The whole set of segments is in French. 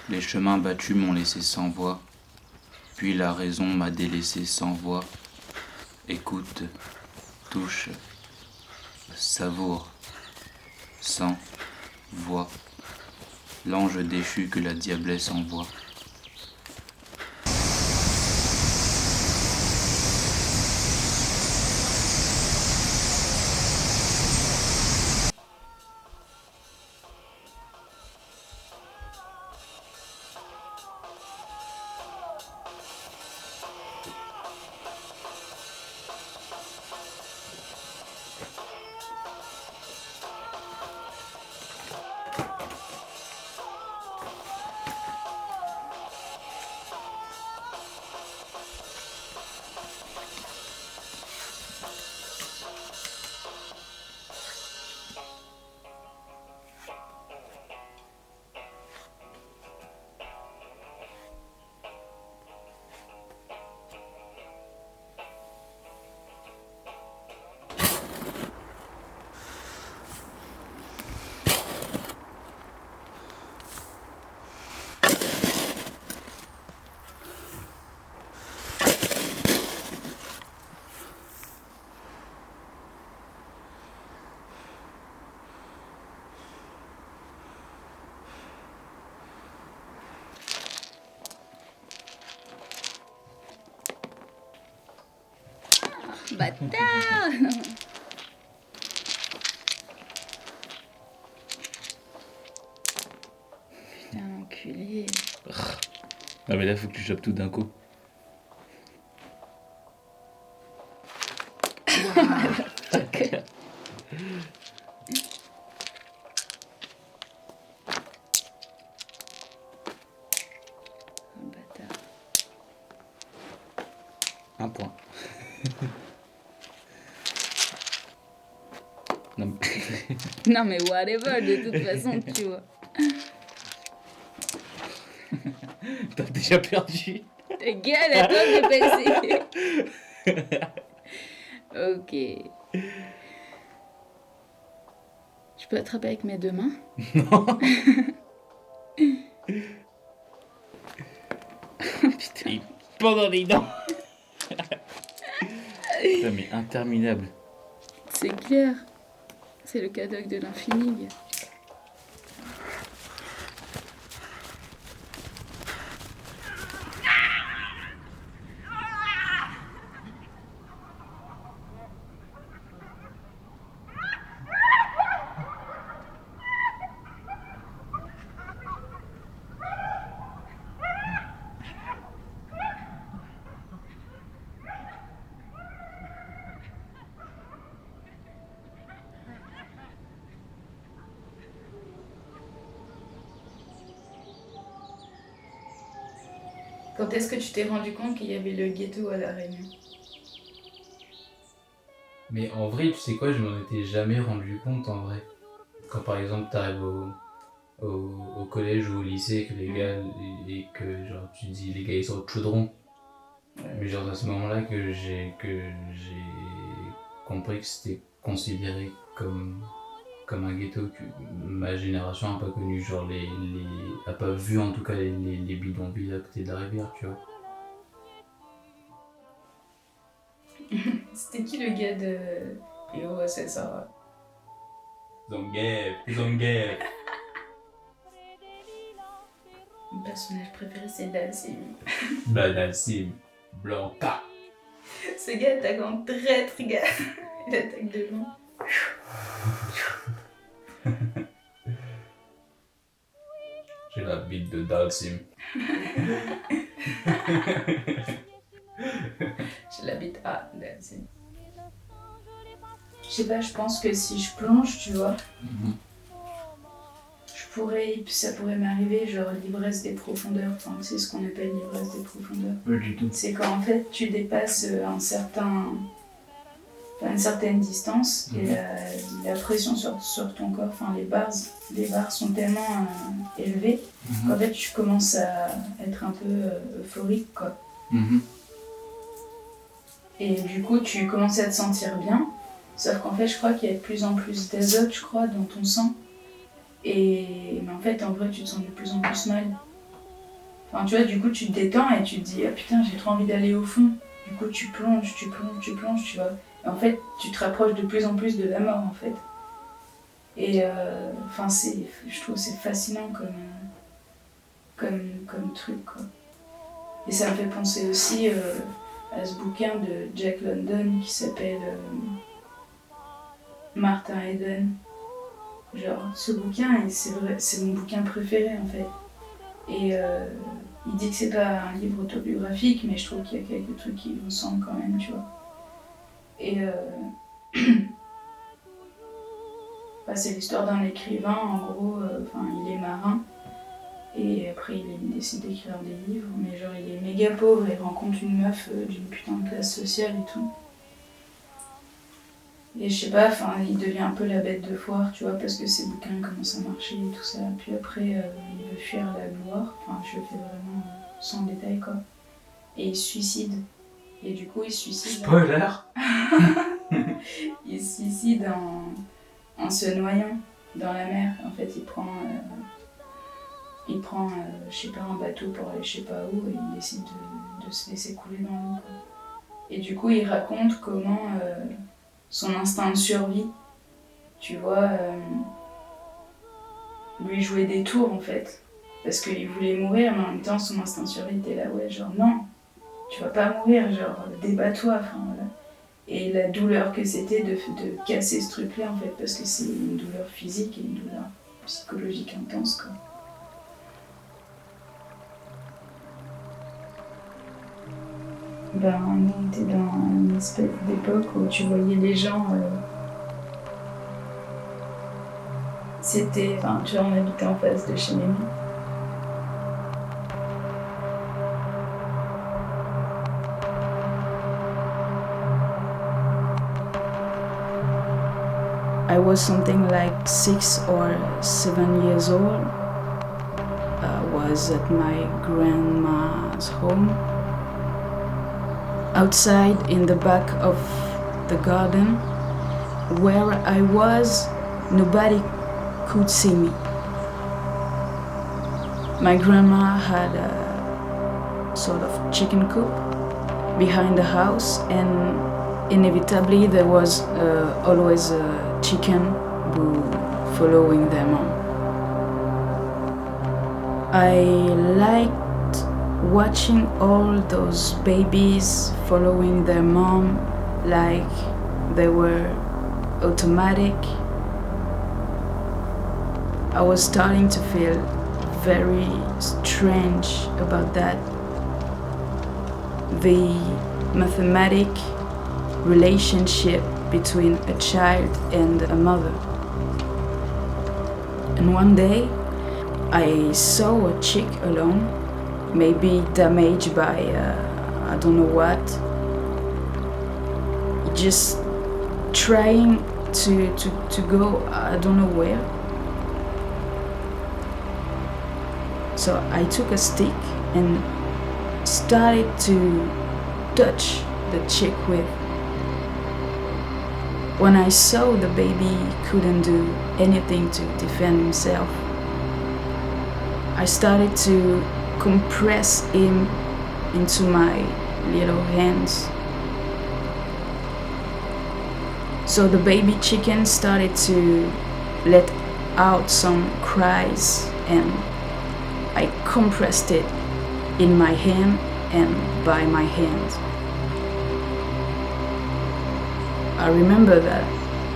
Les chemins battus m'ont laissé sans voix, puis la raison m'a délaissé sans voix. Écoute, touche, savoure, sans voix, l'ange déchu que la diablesse envoie. Bâtard! Putain, enculé. Ah mais là faut que tu chopes tout d'un coup. Bâtard. Un point. Non, Non mais whatever, de toute façon, tu vois. t'as déjà perdu. Ta gueule, à toi de passer. Ok. Je peux attraper avec mes deux mains? Non. Putain. Et pendant les dents. Putain mais interminable. C'est clair. C'est le cadoc de l'infini. Quand est-ce que tu t'es rendu compte qu'il y avait le ghetto à La Réunion? Mais en vrai, tu sais quoi, je m'en étais jamais rendu compte en vrai. Quand par exemple t'arrives au collège ou au lycée, que les gars, et que genre tu dis les gars ils sont au chaudron. Mais genre à ce moment-là que j'ai compris que c'était considéré comme un ghetto, que ma génération n'a pas connu, genre a pas vu en tout cas les bidonvilles à côté de la rivière, tu vois. C'était qui le gars de Yo, c'est ça. Zangief. Mon personnage préféré, c'est Dalsim. Dalsim. Blanca. Ce gars attaque en traître, gars. Il attaque de loin. J'ai la bite de Dalsim. J'ai la bite à Dalsim. Je sais pas, je pense que si je plonge, tu vois, ça pourrait m'arriver, genre l'ivresse des profondeurs. Enfin, c'est ce qu'on appelle l'ivresse des profondeurs. Pas du tout. C'est quand en fait tu dépasses une certaine distance et la pression sur ton corps, enfin les barres sont tellement élevées qu'en fait tu commences à être un peu euphorique, quoi. Et du coup tu commences à te sentir bien, sauf qu'en fait je crois qu'il y a de plus en plus d'azote, je crois, dans ton sang. Mais en fait en vrai tu te sens de plus en plus mal. Enfin, tu vois, du coup, tu te détends et tu te dis, ah putain, j'ai trop envie d'aller au fond. Du coup, tu plonges, tu vois. Et en fait, tu te rapproches de plus en plus de la mort, en fait. Et enfin, je trouve que c'est fascinant comme truc, quoi. Et ça me fait penser aussi à ce bouquin de Jack London qui s'appelle Martin Eden. Genre, ce bouquin, c'est mon bouquin préféré, en fait. Et il dit que c'est pas un livre autobiographique, mais je trouve qu'il y a quelques trucs qui lui ressemblent quand même, tu vois. Et bah, c'est l'histoire d'un écrivain, en gros, il est marin, et après il décide d'écrire des livres, mais genre il est méga pauvre, il rencontre une meuf d'une putain de classe sociale et tout. Et je sais pas, il devient un peu la bête de foire, tu vois, parce que ses bouquins commencent à marcher et tout ça. Puis après, il veut fuir la gloire, je le fais vraiment sans détail, quoi. Et il se suicide. Et du coup, il se suicide... Spoiler. Il se suicide en se noyant dans la mer. En fait, il prend je sais pas, un bateau pour aller je sais pas où, et il décide de se laisser couler dans l'eau, quoi. Et du coup, il raconte comment... son instinct de survie, tu vois, lui jouait des tours en fait, parce qu'il voulait mourir, mais en même temps son instinct de survie était là, ouais, genre non, tu vas pas mourir, genre débat-toi, voilà. Et la douleur que c'était de casser ce truc-là en fait, parce que c'est une douleur physique et une douleur psychologique intense, quoi. On était dans une espèce d'époque où tu voyais les gens... tu vois, on habitait en face de chez mes parents. I was something like 6 or 7 years old. I was at my grandma's home. Outside in the back of the garden, where I was, nobody could see me. My grandma had a sort of chicken coop behind the house, and inevitably there was always a chicken following their mom. I liked watching all those babies following their mom like they were automatic. I was starting to feel very strange about that. The mathematic relationship between a child and a mother. And one day I saw a chick alone, maybe damaged by I don't know what, just trying to go I don't know where. So I took a stick and started to touch the chick with. When I saw the baby couldn't do anything to defend himself, I started to compress him into my little hands. So the baby chicken started to let out some cries, and I compressed it in my hand and by my hand. I remember that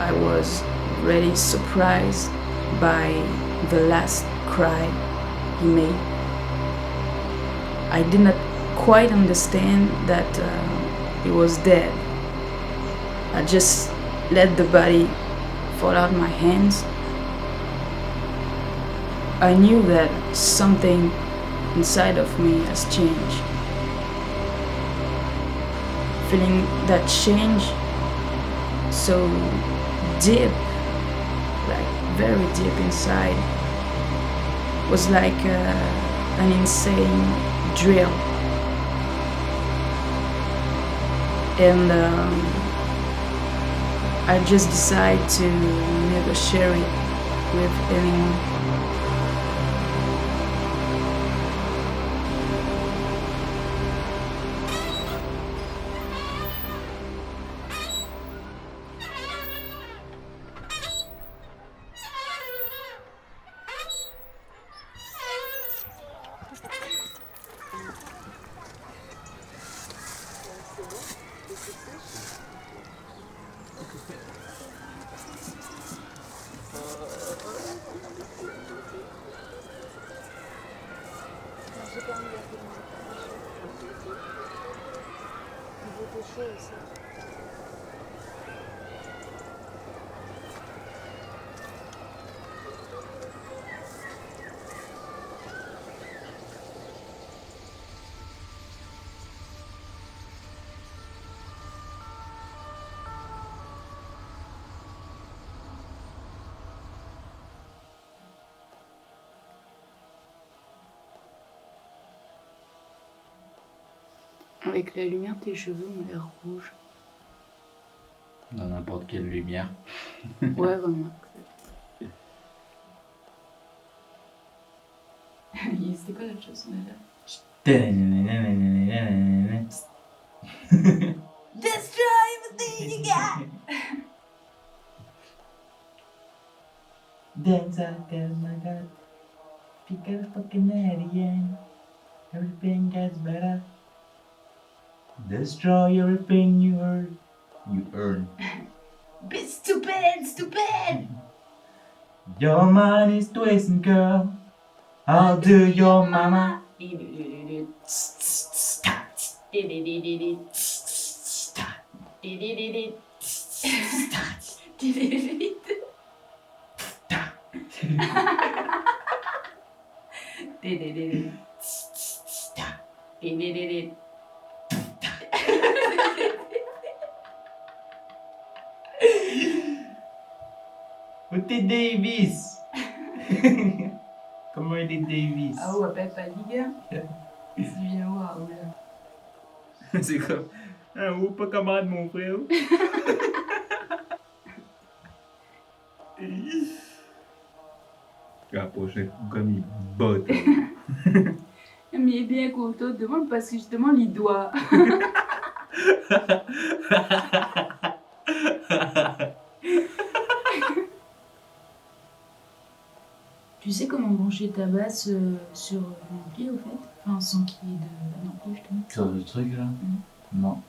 I was really surprised by the last cry he made. I did not quite understand that he was dead. I just let the body fall out my hands. I knew that something inside of me has changed. Feeling that change so deep, like very deep inside, was like an insane drill. And I just decided to never share it with anyone. J'ai pas envie d'appeler il était chaud aussi. Avec la lumière, tes cheveux ont l'air rouges. Dans n'importe quelle lumière. Ouais, vraiment. C'était quoi la chanson déjà? Destroy everything you got! Dance out there, my God. Pick up fucking alien. Everything gets better. Destroy everything you earn. Be stupid, stupid! Your mind is twisting, girl. I'll do your mama. Woody Davis. Comme Woody Davis. Ah ouais, Peppa Liga. Si tu viens voir, oula. C'est comme un ou pas commande mon frère. La prochaine comme il botte. Mais il est bien content de moi parce que justement, il doit. Tu sais comment brancher ta basse sur l'ampli au fait? Enfin, sans qu'il y ait d'ampli justement. Sur le truc là? Non.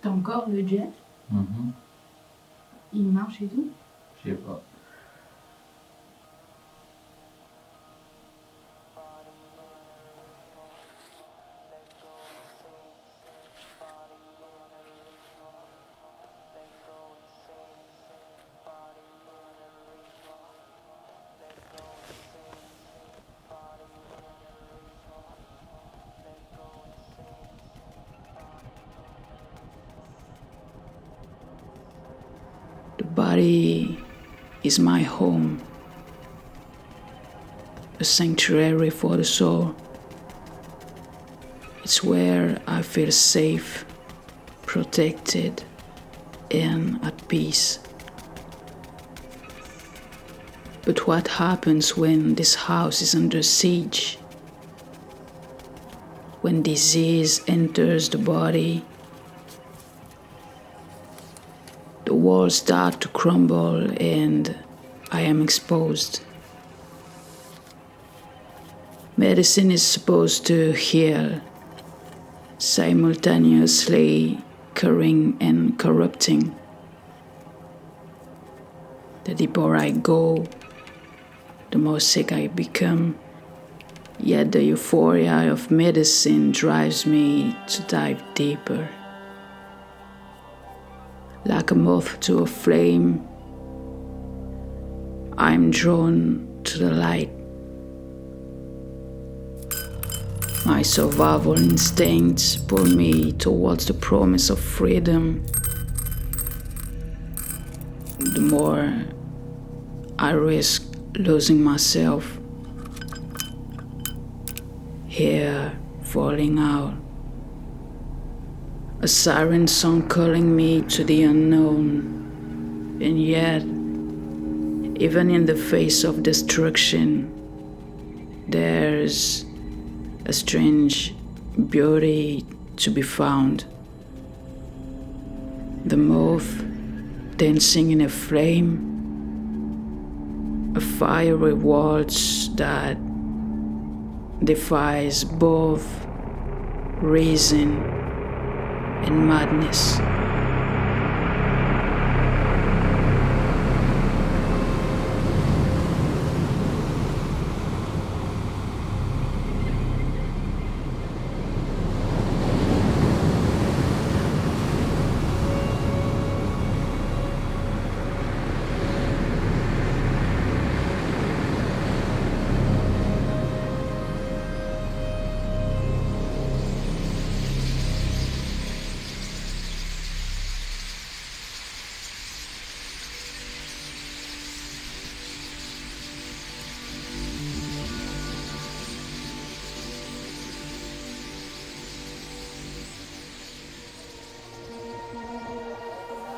T'as encore le jet? Il marche et tout? Je sais pas. The body is my home, a sanctuary for the soul. It's where I feel safe, protected, and at peace. But what happens when this house is under siege? When disease enters the body, the walls start to crumble and I am exposed. Medicine is supposed to heal, simultaneously curing and corrupting. The deeper I go, the more sick I become. Yet the euphoria of medicine drives me to dive deeper. Like a moth to a flame, I'm drawn to the light. My survival instincts pull me towards the promise of freedom. The more I risk losing myself, hair falling out. A siren song calling me to the unknown. And yet, even in the face of destruction, there's a strange beauty to be found. The moth dancing in a flame, a fiery waltz that defies both reason, and madness.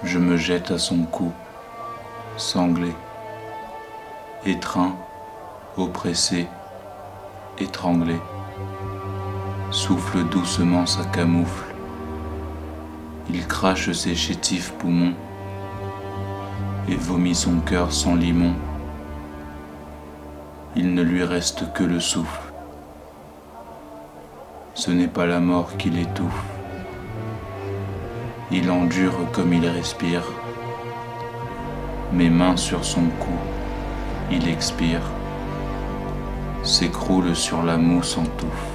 Je me jette à son cou, sanglé, étreint, oppressé, étranglé, souffle doucement sa camoufle. Il crache ses chétifs poumons et vomit son cœur sans limon. Il ne lui reste que le souffle. Ce n'est pas la mort qui l'étouffe. Il endure comme il respire. Mes mains sur son cou, il expire, s'écroule sur la mousse en touffe.